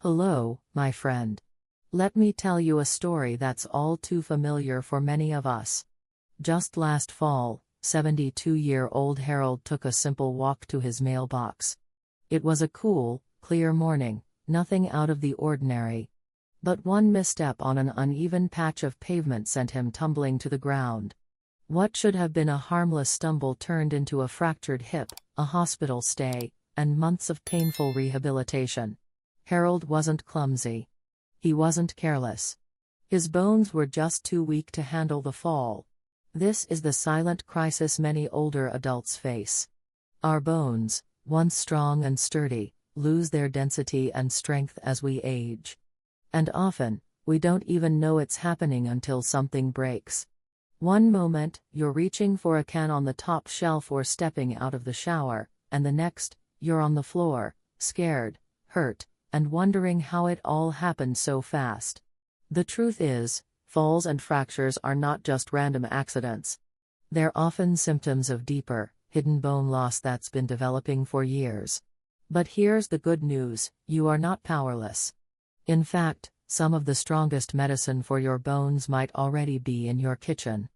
Hello, my friend. Let me tell you a story that's all too familiar for many of us. Just last fall, 72-year-old Harold took a simple walk to his mailbox. It was a cool, clear morning, nothing out of the ordinary. But one misstep on an uneven patch of pavement sent him tumbling to the ground. What should have been a harmless stumble turned into a fractured hip, a hospital stay, and months of painful rehabilitation. Harold wasn't clumsy. He wasn't careless. His bones were just too weak to handle the fall. This is the silent crisis many older adults face. Our bones, once strong and sturdy, lose their density and strength as we age. And often, we don't even know it's happening until something breaks. One moment, you're reaching for a can on the top shelf or stepping out of the shower, and the next, you're on the floor, scared, hurt, and wondering how it all happened so fast. The truth is, falls and fractures are not just random accidents. They're often symptoms of deeper, hidden bone loss that's been developing for years. But here's the good news: you are not powerless. In fact, some of the strongest medicine for your bones might already be in your kitchen.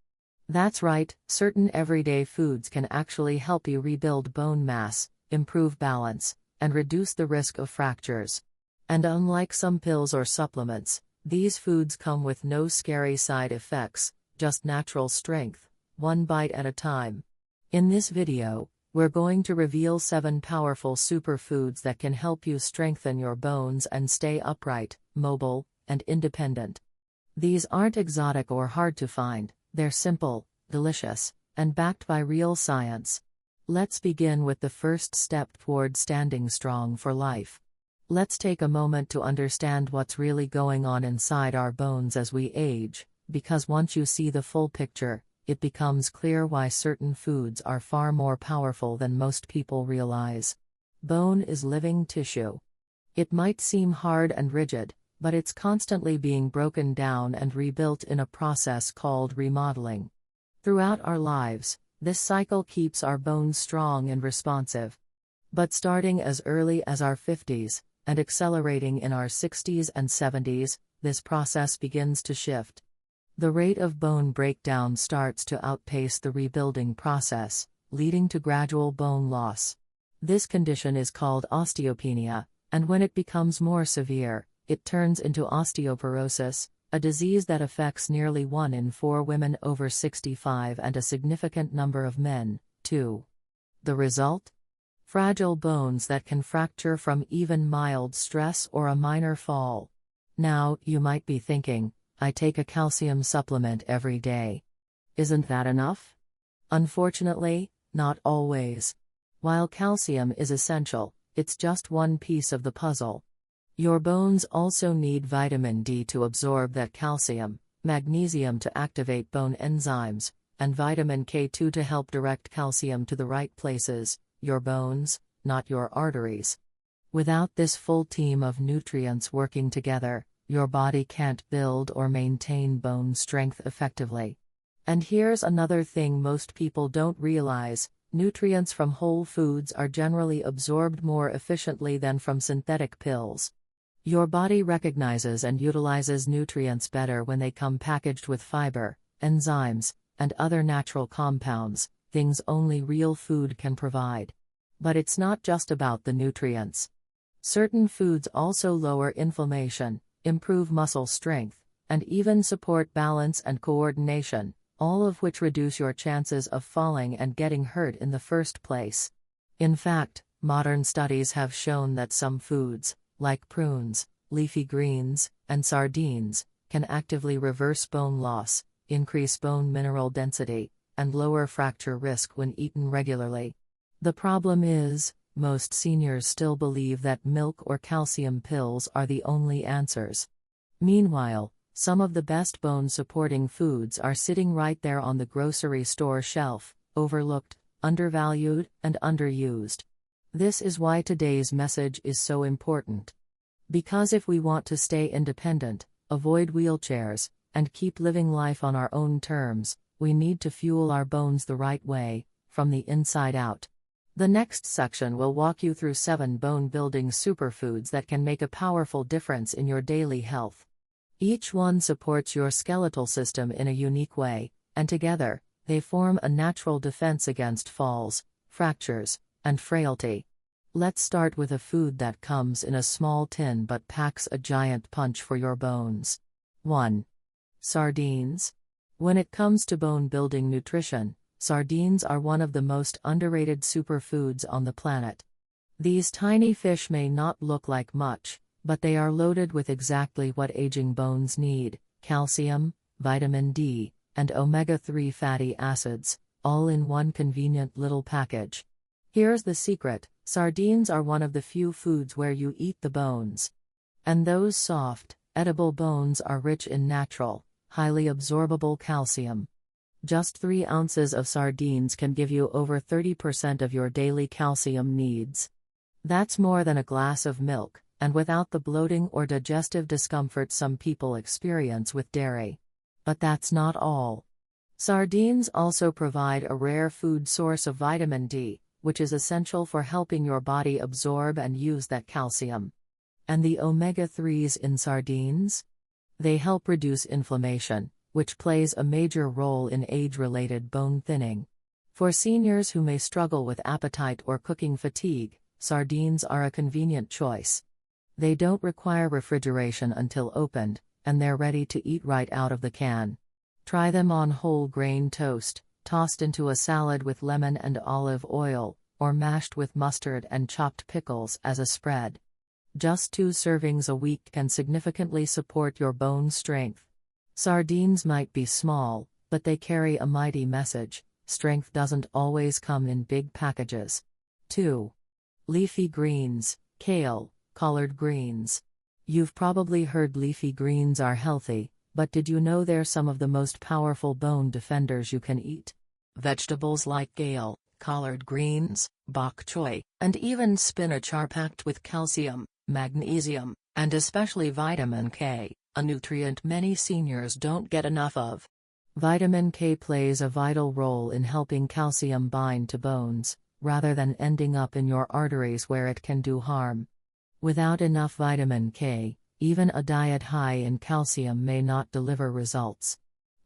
That's right, certain everyday foods can actually help you rebuild bone mass, improve balance, and reduce the risk of fractures. And unlike some pills or supplements, these foods come with no scary side effects, just natural strength, one bite at a time. In this video, we're going to reveal 7 powerful superfoods that can help you strengthen your bones and stay upright, mobile, and independent. These aren't exotic or hard to find, they're simple, delicious, and backed by real science. Let's begin with the first step toward standing strong for life. Let's take a moment to understand what's really going on inside our bones as we age, because once you see the full picture, it becomes clear why certain foods are far more powerful than most people realize. Bone is living tissue. It might seem hard and rigid, but it's constantly being broken down and rebuilt in a process called remodeling. Throughout our lives, this cycle keeps our bones strong and responsive. But starting as early as our 50s, and accelerating in our 60s and 70s, this process begins to shift. The rate of bone breakdown starts to outpace the rebuilding process, leading to gradual bone loss. This condition is called osteopenia, and when it becomes more severe, it turns into osteoporosis, a disease that affects nearly 1 in 4 women over 65 and a significant number of men, too. The result? Fragile bones that can fracture from even mild stress or a minor fall. Now, you might be thinking, I take a calcium supplement every day. Isn't that enough? Unfortunately, not always. While calcium is essential, it's just one piece of the puzzle. Your bones also need vitamin D to absorb that calcium, magnesium to activate bone enzymes, and vitamin K2 to help direct calcium to the right places, your bones, not your arteries. Without this full team of nutrients working together, your body can't build or maintain bone strength effectively. And here's another thing most people don't realize: nutrients from whole foods are generally absorbed more efficiently than from synthetic pills. Your body recognizes and utilizes nutrients better when they come packaged with fiber, enzymes, and other natural compounds, things only real food can provide. But it's not just about the nutrients. Certain foods also lower inflammation, improve muscle strength, and even support balance and coordination, all of which reduce your chances of falling and getting hurt in the first place. In fact, modern studies have shown that some foods, like prunes, leafy greens, and sardines, can actively reverse bone loss, increase bone mineral density, and lower fracture risk when eaten regularly. The problem is, most seniors still believe that milk or calcium pills are the only answers. Meanwhile, some of the best bone-supporting foods are sitting right there on the grocery store shelf, overlooked, undervalued, and underused. This is why today's message is so important. Because if we want to stay independent, avoid wheelchairs, and keep living life on our own terms, we need to fuel our bones the right way, from the inside out. The next section will walk you through 7 bone-building superfoods that can make a powerful difference in your daily health. Each one supports your skeletal system in a unique way, and together, they form a natural defense against falls, fractures, and frailty. Let's start with a food that comes in a small tin but packs a giant punch for your bones. 1. Sardines. When it comes to bone-building nutrition, sardines are one of the most underrated superfoods on the planet. These tiny fish may not look like much, but they are loaded with exactly what aging bones need: calcium, vitamin D, and omega-3 fatty acids, all in one convenient little package. Here's the secret: sardines are one of the few foods where you eat the bones. And those soft, edible bones are rich in natural, highly absorbable calcium. Just 3 ounces of sardines can give you over 30% of your daily calcium needs. That's more than a glass of milk, and without the bloating or digestive discomfort some people experience with dairy. But that's not all. Sardines also provide a rare food source of vitamin D, which is essential for helping your body absorb and use that calcium. And the omega-3s in sardines? They help reduce inflammation, which plays a major role in age-related bone thinning. For seniors who may struggle with appetite or cooking fatigue, sardines are a convenient choice. They don't require refrigeration until opened, and they're ready to eat right out of the can. Try them on whole grain toast, tossed into a salad with lemon and olive oil, or mashed with mustard and chopped pickles as a spread. Just 2 servings a week can significantly support your bone strength. Sardines might be small, but they carry a mighty message: strength doesn't always come in big packages. 2. Leafy greens, kale, collard greens. You've probably heard leafy greens are healthy, but did you know they're some of the most powerful bone defenders you can eat? Vegetables like kale, collard greens, bok choy, and even spinach are packed with calcium, magnesium, and especially vitamin K, a nutrient many seniors don't get enough of. Vitamin K plays a vital role in helping calcium bind to bones, rather than ending up in your arteries where it can do harm. Without enough vitamin K, even a diet high in calcium may not deliver results.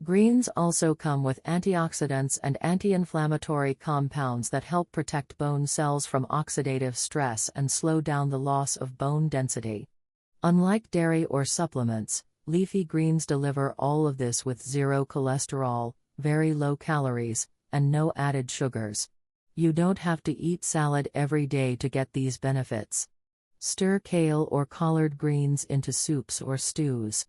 Greens also come with antioxidants and anti-inflammatory compounds that help protect bone cells from oxidative stress and slow down the loss of bone density. Unlike dairy or supplements, leafy greens deliver all of this with 0 cholesterol, very low calories, and no added sugars. You don't have to eat salad every day to get these benefits. Stir kale or collard greens into soups or stews.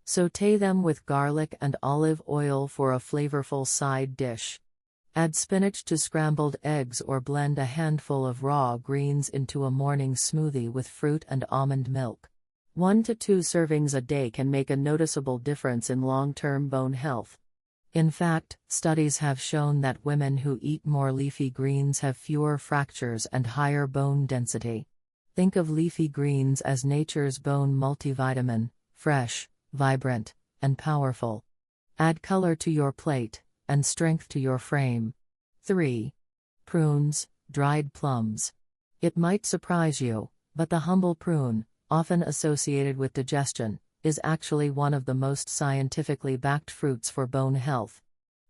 Sauté them with garlic and olive oil for a flavorful side dish. Add spinach to scrambled eggs or blend a handful of raw greens into a morning smoothie with fruit and almond milk. 1 to 2 servings a day can make a noticeable difference in long-term bone health. In fact, studies have shown that women who eat more leafy greens have fewer fractures and higher bone density. Think of leafy greens as nature's bone multivitamin: fresh, vibrant, and powerful. Add color to your plate, and strength to your frame. 3. Prunes, dried plums. It might surprise you, but the humble prune, often associated with digestion, is actually one of the most scientifically backed fruits for bone health.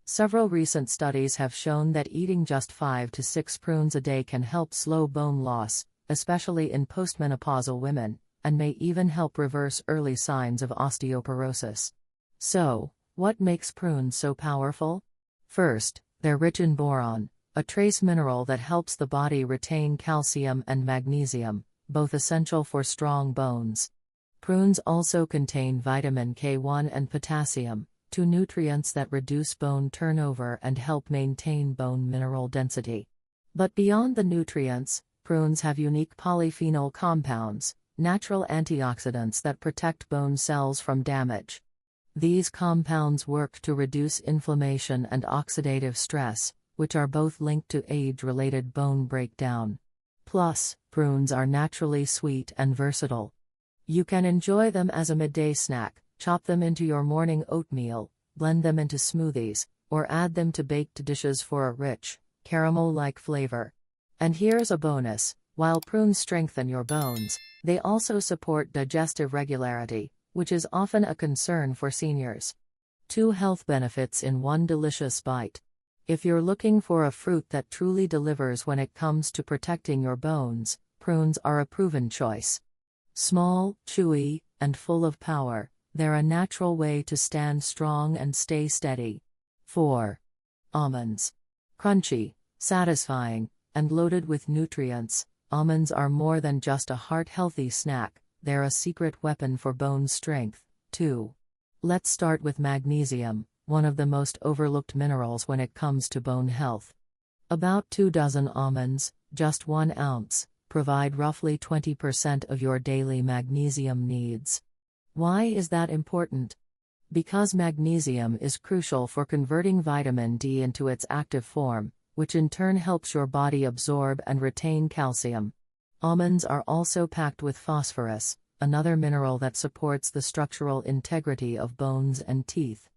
Several recent studies have shown that eating just 5 to 6 prunes a day can help slow bone loss, especially in postmenopausal women, and may even help reverse early signs of osteoporosis. So, what makes prunes so powerful? First, they're rich in boron, a trace mineral that helps the body retain calcium and magnesium, both essential for strong bones. Prunes also contain vitamin K1 and potassium, 2 nutrients that reduce bone turnover and help maintain bone mineral density. But beyond the nutrients, prunes have unique polyphenol compounds, natural antioxidants that protect bone cells from damage. These compounds work to reduce inflammation and oxidative stress, which are both linked to age-related bone breakdown. Plus, prunes are naturally sweet and versatile. You can enjoy them as a midday snack, chop them into your morning oatmeal, blend them into smoothies, or add them to baked dishes for a rich, caramel-like flavor. And here's a bonus: while prunes strengthen your bones, they also support digestive regularity, which is often a concern for seniors. 2 health benefits in one delicious bite. If you're looking for a fruit that truly delivers when it comes to protecting your bones, prunes are a proven choice. Small, chewy, and full of power, they're a natural way to stand strong and stay steady. 4. Almonds. Crunchy, satisfying, and loaded with nutrients, almonds are more than just a heart-healthy snack, they're a secret weapon for bone strength, too. Let's start with magnesium, one of the most overlooked minerals when it comes to bone health. About 2 dozen almonds, just 1 ounce, provide roughly 20% of your daily magnesium needs. Why is that important? Because magnesium is crucial for converting vitamin D into its active form, which in turn helps your body absorb and retain calcium. Almonds are also packed with phosphorus, another mineral that supports the structural integrity of bones and teeth.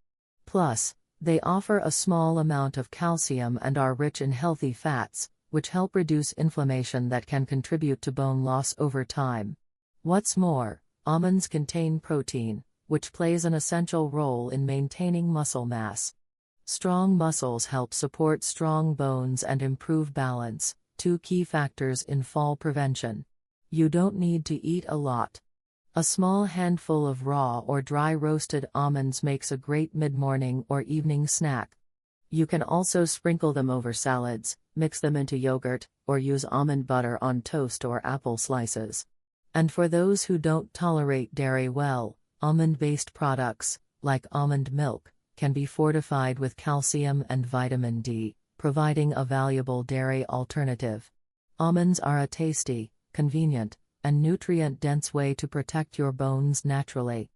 Plus, they offer a small amount of calcium and are rich in healthy fats, which help reduce inflammation that can contribute to bone loss over time. What's more, almonds contain protein, which plays an essential role in maintaining muscle mass. Strong muscles help support strong bones and improve balance, 2 key factors in fall prevention. You don't need to eat a lot. A small handful of raw or dry roasted almonds makes a great mid-morning or evening snack. You can also sprinkle them over salads, mix them into yogurt, or use almond butter on toast or apple slices. And for those who don't tolerate dairy well, almond-based products, like almond milk, can be fortified with calcium and vitamin D, providing a valuable dairy alternative. Almonds are a tasty, convenient, and nutrient-dense way to protect your bones naturally.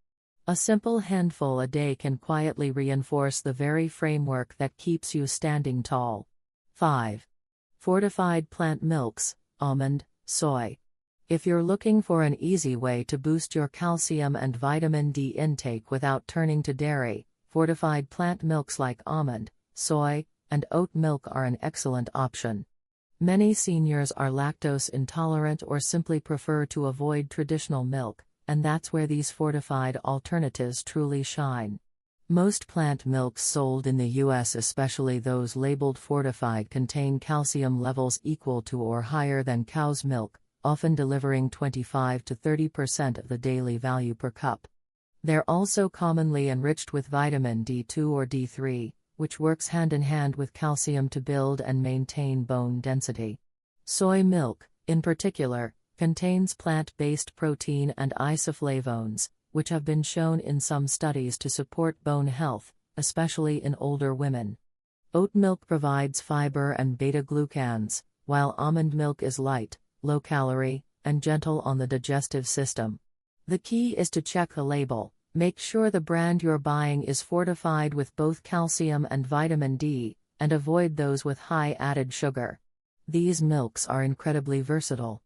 A simple handful a day can quietly reinforce the very framework that keeps you standing tall. 5. Fortified plant milks, almond, soy. If you're looking for an easy way to boost your calcium and vitamin D intake without turning to dairy, fortified plant milks like almond, soy, and oat milk are an excellent option. Many seniors are lactose intolerant or simply prefer to avoid traditional milk, and that's where these fortified alternatives truly shine. Most plant milks sold in the US, especially those labeled fortified, contain calcium levels equal to or higher than cow's milk, often delivering 25 to 30% of the daily value per cup. They're also commonly enriched with vitamin D2 or D3, which works hand in hand with calcium to build and maintain bone density. Soy milk, in particular, contains plant-based protein and isoflavones, which have been shown in some studies to support bone health, especially in older women. Oat milk provides fiber and beta-glucans, while almond milk is light, low-calorie, and gentle on the digestive system. The key is to check the label. Make sure the brand you're buying is fortified with both calcium and vitamin D, and avoid those with high added sugar. These milks are incredibly versatile.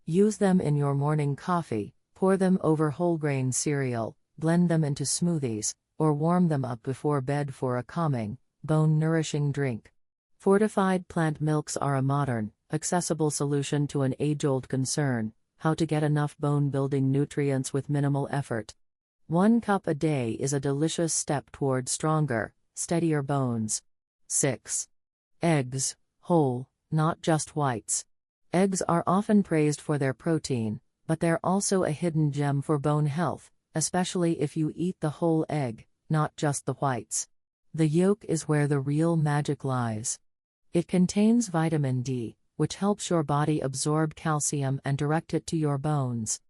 Use them in your morning coffee, pour them over whole grain cereal, blend them into smoothies, or warm them up before bed for a calming, bone-nourishing drink. Fortified plant milks are a modern, accessible solution to an age-old concern: how to get enough bone-building nutrients with minimal effort. 1 cup a day is a delicious step toward stronger, steadier bones. 6. Eggs, whole, not just whites. Eggs are often praised for their protein, but they're also a hidden gem for bone health, especially if you eat the whole egg, not just the whites. The yolk is where the real magic lies. It contains vitamin D, which helps your body absorb calcium and direct it to your bones.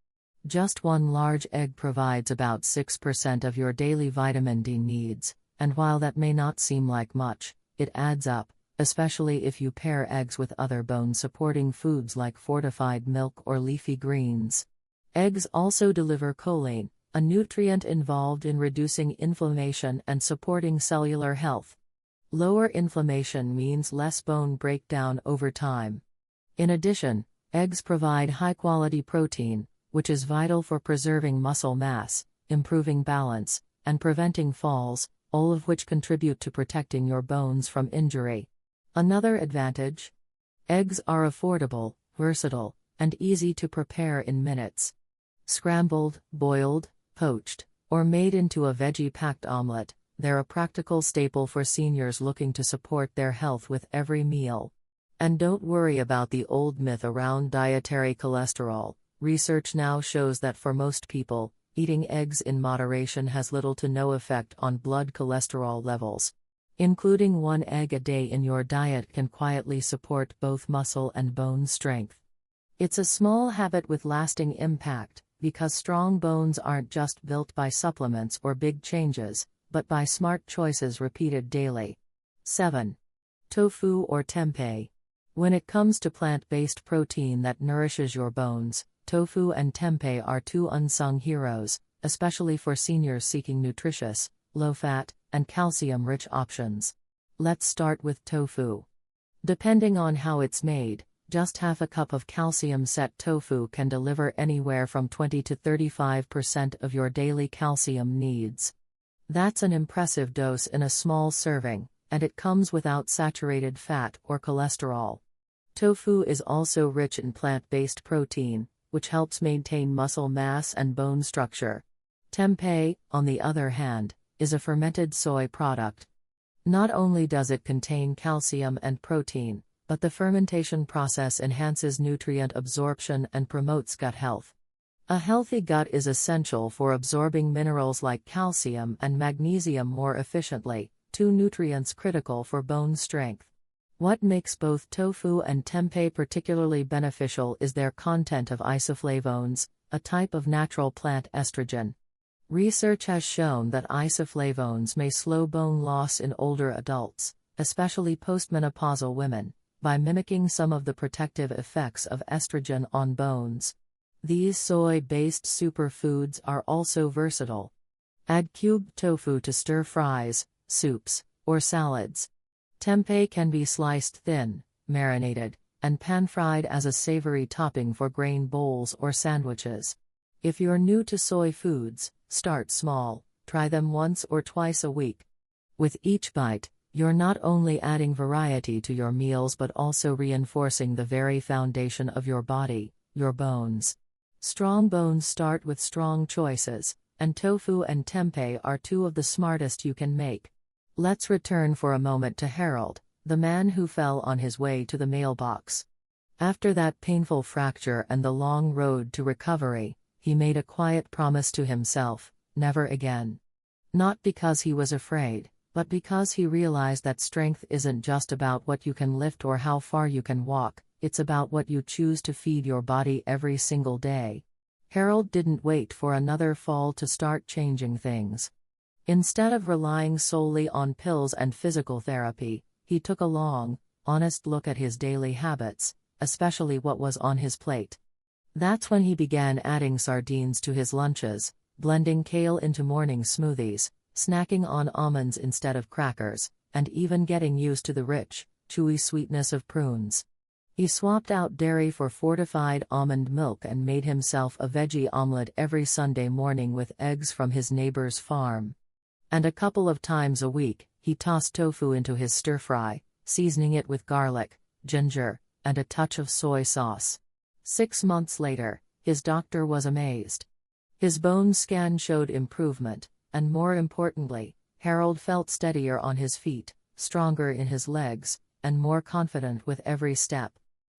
Just 1 large egg provides about 6% of your daily vitamin D needs, and while that may not seem like much, it adds up, especially if you pair eggs with other bone-supporting foods like fortified milk or leafy greens. Eggs also deliver choline, a nutrient involved in reducing inflammation and supporting cellular health. Lower inflammation means less bone breakdown over time. In addition, eggs provide high-quality protein, which is vital for preserving muscle mass, improving balance, and preventing falls, all of which contribute to protecting your bones from injury. Another advantage? Eggs are affordable, versatile, and easy to prepare in minutes. Scrambled, boiled, poached, or made into a veggie-packed omelet, they're a practical staple for seniors looking to support their health with every meal. And don't worry about the old myth around dietary cholesterol. Research now shows that for most people, eating eggs in moderation has little to no effect on blood cholesterol levels. Including one egg a day in your diet can quietly support both muscle and bone strength. It's a small habit with lasting impact, because strong bones aren't just built by supplements or big changes, but by smart choices repeated daily. 7. Tofu or tempeh. When it comes to plant-based protein that nourishes your bones, tofu and tempeh are two unsung heroes, especially for seniors seeking nutritious, low-fat, and calcium-rich options. Let's start with tofu. Depending on how it's made, just half a cup of calcium-set tofu can deliver anywhere from 20 to 35% of your daily calcium needs. That's an impressive dose in a small serving, and it comes without saturated fat or cholesterol. Tofu is also rich in plant-based protein, which helps maintain muscle mass and bone structure. Tempeh, on the other hand, is a fermented soy product. Not only does it contain calcium and protein, but the fermentation process enhances nutrient absorption and promotes gut health. A healthy gut is essential for absorbing minerals like calcium and magnesium more efficiently, two nutrients critical for bone strength. What makes both tofu and tempeh particularly beneficial is their content of isoflavones, a type of natural plant estrogen. Research has shown that isoflavones may slow bone loss in older adults, especially postmenopausal women, by mimicking some of the protective effects of estrogen on bones. These soy-based superfoods are also versatile. Add cubed tofu to stir-fries, soups, or salads. Tempeh can be sliced thin, marinated, and pan-fried as a savory topping for grain bowls or sandwiches. If you're new to soy foods, start small, try them once or twice a week. With each bite, you're not only adding variety to your meals but also reinforcing the very foundation of your body, your bones. Strong bones start with strong choices, and tofu and tempeh are two of the smartest you can make. Let's return for a moment to Harold, the man who fell on his way to the mailbox. After that painful fracture and the long road to recovery, he made a quiet promise to himself: never again. Not because he was afraid, but because he realized that strength isn't just about what you can lift or how far you can walk, it's about what you choose to feed your body every single day. Harold didn't wait for another fall to start changing things. Instead of relying solely on pills and physical therapy, he took a long, honest look at his daily habits, especially what was on his plate. That's when he began adding sardines to his lunches, blending kale into morning smoothies, snacking on almonds instead of crackers, and even getting used to the rich, chewy sweetness of prunes. He swapped out dairy for fortified almond milk and made himself a veggie omelet every Sunday morning with eggs from his neighbor's farm. And a couple of times a week, he tossed tofu into his stir-fry, seasoning it with garlic, ginger, and a touch of soy sauce. 6 months later, his doctor was amazed. His bone scan showed improvement, and more importantly, Harold felt steadier on his feet, stronger in his legs, and more confident with every step.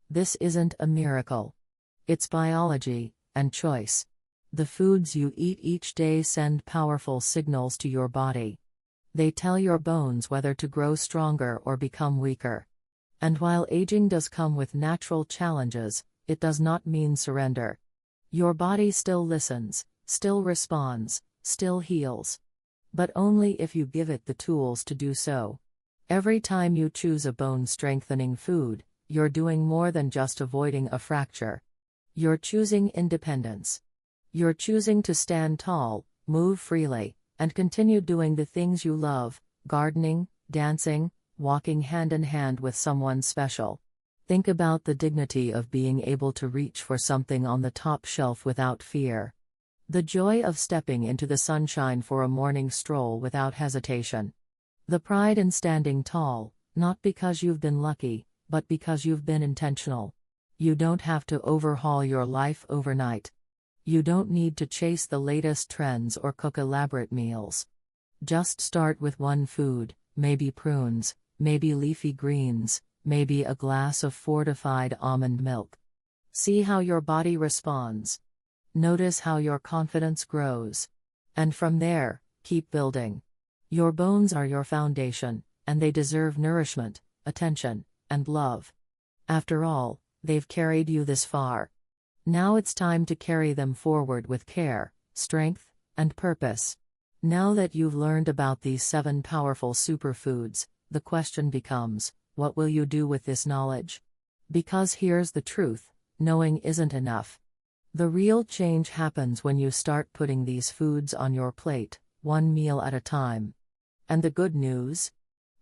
This isn't a miracle. It's biology and choice. The foods you eat each day send powerful signals to your body. They tell your bones whether to grow stronger or become weaker. And while aging does come with natural challenges, it does not mean surrender. Your body still listens, still responds, still heals. But only if you give it the tools to do so. Every time you choose a bone-strengthening food, you're doing more than just avoiding a fracture. You're choosing independence. You're choosing to stand tall, move freely, and continue doing the things you love: gardening, dancing, walking hand in hand with someone special. Think about the dignity of being able to reach for something on the top shelf without fear. The joy of stepping into the sunshine for a morning stroll without hesitation. The pride in standing tall, not because you've been lucky, but because you've been intentional. You don't have to overhaul your life overnight. You don't need to chase the latest trends or cook elaborate meals. Just start with one food, maybe prunes, maybe leafy greens, maybe a glass of fortified almond milk. See how your body responds. Notice how your confidence grows. And from there, keep building. Your bones are your foundation, and they deserve nourishment, attention, and love. After all, they've carried you this far. Now it's time to carry them forward with care, strength, and purpose. Now that you've learned about these 7 powerful superfoods, the question becomes, what will you do with this knowledge? Because here's the truth, knowing isn't enough. The real change happens when you start putting these foods on your plate, one meal at a time. And the good news?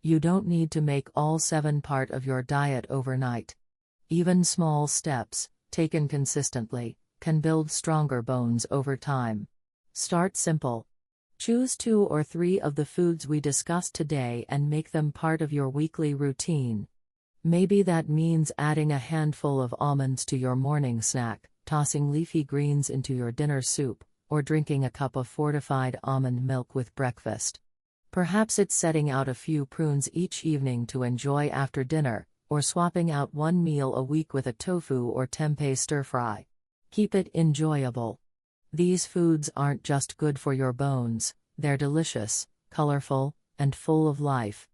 You don't need to make all 7 part of your diet overnight. Even small steps, taken consistently, can build stronger bones over time. Start simple. Choose 2 or 3 of the foods we discussed today and make them part of your weekly routine. Maybe that means adding a handful of almonds to your morning snack, tossing leafy greens into your dinner soup, or drinking a cup of fortified almond milk with breakfast. Perhaps it's setting out a few prunes each evening to enjoy after dinner, or swapping out one meal a week with a tofu or tempeh stir-fry. Keep it enjoyable. These foods aren't just good for your bones, they're delicious, colorful, and full of life.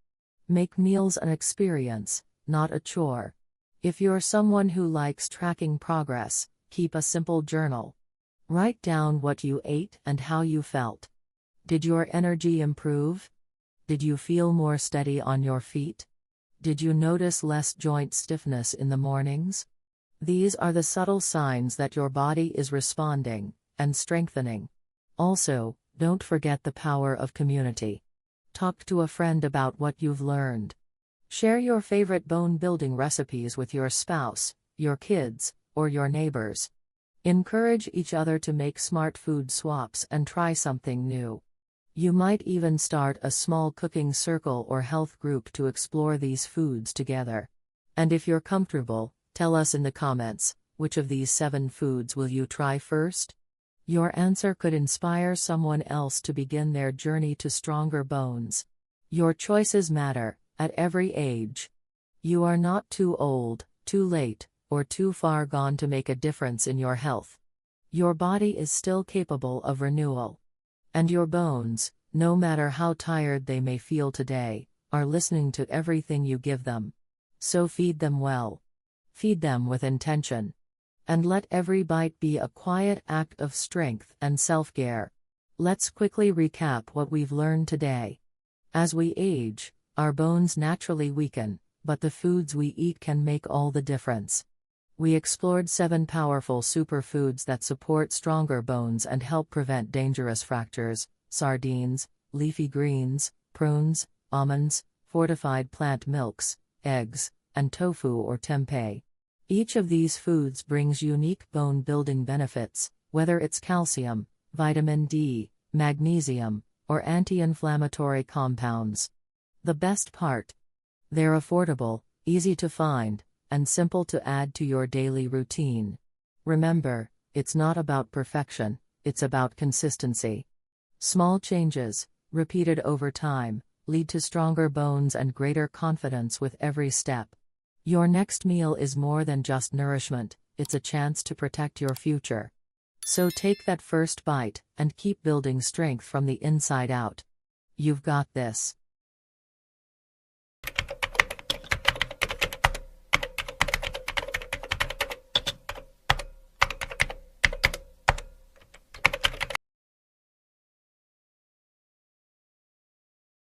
Make meals an experience, not a chore. If you're someone who likes tracking progress, keep a simple journal. Write down what you ate and how you felt. Did your energy improve? Did you feel more steady on your feet? Did you notice less joint stiffness in the mornings? These are the subtle signs that your body is responding and strengthening. Also, don't forget the power of community. Talk to a friend about what you've learned. Share your favorite bone-building recipes with your spouse, your kids, or your neighbors. Encourage each other to make smart food swaps and try something new. You might even start a small cooking circle or health group to explore these foods together. And if you're comfortable, tell us in the comments, which of these 7 foods will you try first? Your answer could inspire someone else to begin their journey to stronger bones. Your choices matter, at every age. You are not too old, too late, or too far gone to make a difference in your health. Your body is still capable of renewal. And your bones, no matter how tired they may feel today, are listening to everything you give them. So feed them well. Feed them with intention. And let every bite be a quiet act of strength and self-care. Let's quickly recap what we've learned today. As we age, our bones naturally weaken, but the foods we eat can make all the difference. We explored 7 powerful superfoods that support stronger bones and help prevent dangerous fractures: sardines, leafy greens, prunes, almonds, fortified plant milks, eggs, and tofu or tempeh. Each of these foods brings unique bone-building benefits, whether it's calcium, vitamin D, magnesium, or anti-inflammatory compounds. The best part? They're affordable, easy to find, and simple to add to your daily routine. Remember, it's not about perfection, it's about consistency. Small changes, repeated over time, lead to stronger bones and greater confidence with every step. Your next meal is more than just nourishment, it's a chance to protect your future. So take that first bite, and keep building strength from the inside out. You've got this.